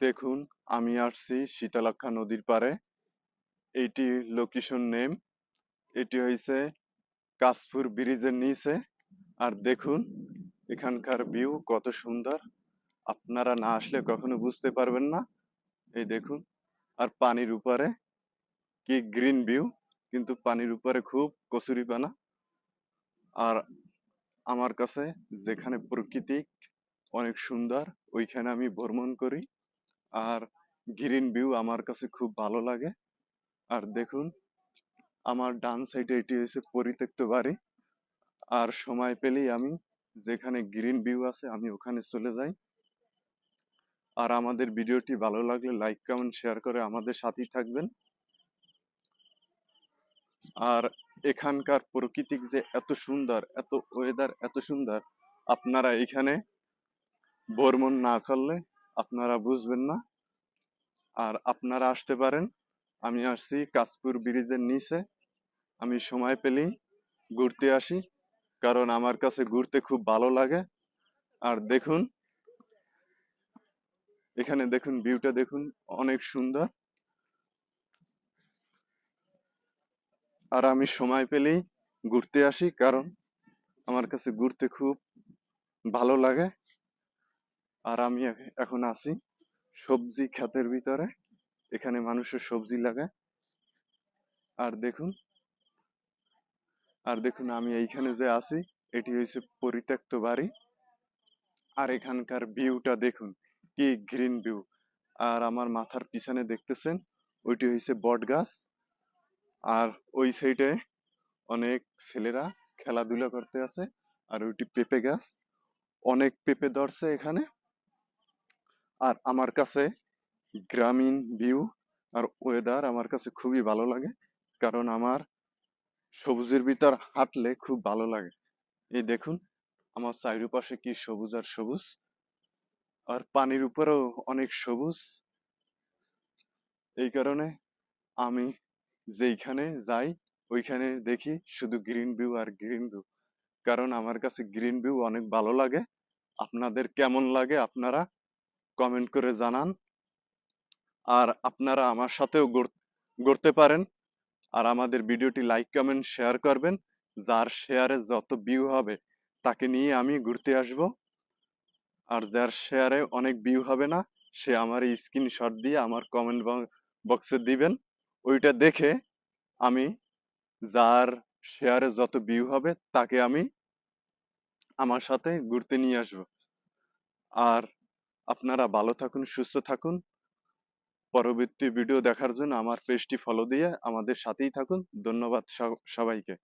দেখুন, আমি আসছি শীতলক্ষ্যা নদীর পাড়ে। এইটি লোকেশন নেম। এটি হইছে কাশপুর ব্রিজের নিচে। আর দেখুন এখানকার ভিউ কত সুন্দর। আপনারা না আসলে কখনো বুঝতে পারবেন না। এই দেখুন, আর পানির উপরে কি গ্রিন ভিউ, কিন্তু পানির উপরে খুব কচুরিপানা। আর আমার কাছে যেখানে প্রাকৃতিক অনেক সুন্দর, ওইখানে আমি ভ্রমণ করি। আর গ্রিন ভিউ আমার কাছে খুব ভালো লাগে। আর দেখুন, আমার ডান সাইডে এটি হচ্ছে পরিত্যক্ত বাড়ি। আর সময় পেলেই আমি যেখানে গ্রিন ভিউ আছে আমি ওখানে চলে যাই। আর আমাদের ভিডিওটি ভালো লাগলে লাইক কমেন্ট শেয়ার করে আমাদের সাথেই থাকবেন। আর এখানকার প্রাকৃতিক যে এত সুন্দর, এত ওয়েদার এত সুন্দর, আপনারা এখানে ভ্রমণ না করলে আপনারা বুঝবেন না। আর আপনারা আসতে পারেন। আমি আসছি কাশপুর ব্রিজের নিচে। আমি সময় পেলেই ঘুরতে আসি, কারণ আমার কাছে ঘুরতে খুব ভালো লাগে। আর দেখুন, এখানে দেখুন ভিউটা দেখুন, অনেক সুন্দর। আর আমি সময় পেলেই ঘুরতে আসি, কারণ আমার কাছে ঘুরতে খুব ভালো লাগে। আর আমি এখন আছি সবজি ক্ষেতের ভিতরে। এখানে মানুষের সবজি লাগায়। আর দেখুন, আমি এইখানে যে আছি, এটি হচ্ছে পরিত্যক্ত বাড়ি। আর এখানকার ভিউটা দেখুন, কি গ্রিন ভিউ। আর আমার মাথার পিছনে দেখতেছেন, ওইটি হচ্ছে বট গাছ। আর ওই সাইডে অনেক ছেলেরা খেলাধুলা করতে আছে। আর ওইটি পেঁপে গাছ, অনেক পেঁপে ধরছে এখানে। আর আমার কাছে গ্রামীণ ভিউ আর ওয়েদার আমার কাছে খুবই ভালো লাগে, কারণ আমার সবুজের ভিতর হাঁটলে খুব ভালো লাগে। এই দেখুন, আমার চারিপাশে কি সবুজ আর সবুজ। আর পানির উপরেও অনেক সবুজ। এই কারণে আমি যেইখানে যাই ওইখানে দেখি শুধু গ্রিন ভিউ আর গ্রিন ভিউ, কারণ আমার কাছে গ্রিন ভিউ অনেক ভালো লাগে। আপনাদের কেমন লাগে আপনারা কমেন্ট করে জানান। আর আপনারা আমার সাথেও ঘুরতে পারেন। আর আমাদের ভিডিওটি লাইক কমেন্ট শেয়ার করবেন। যার শেয়ারে যত ভিউ হবে তাকে নিয়ে আমি ঘুরতে আসব। আর যার শেয়ারে অনেক ভিউ হবে না, সে আমার স্ক্রিনশট দিয়ে আমার কমেন্ট বক্সে দিবেন। ওইটা দেখে আমি যার শেয়ারে যত ভিউ হবে তাকে আমি আমার সাথে ঘুরতে নিয়ে আসব। আর আপনারা ভালো থাকুন, সুস্থ থাকুন। পরবর্তী ভিডিও দেখার জন্য আমার পেজটি ফলো দিয়ে আমাদের সাথেই থাকুন। ধন্যবাদ সবাইকে।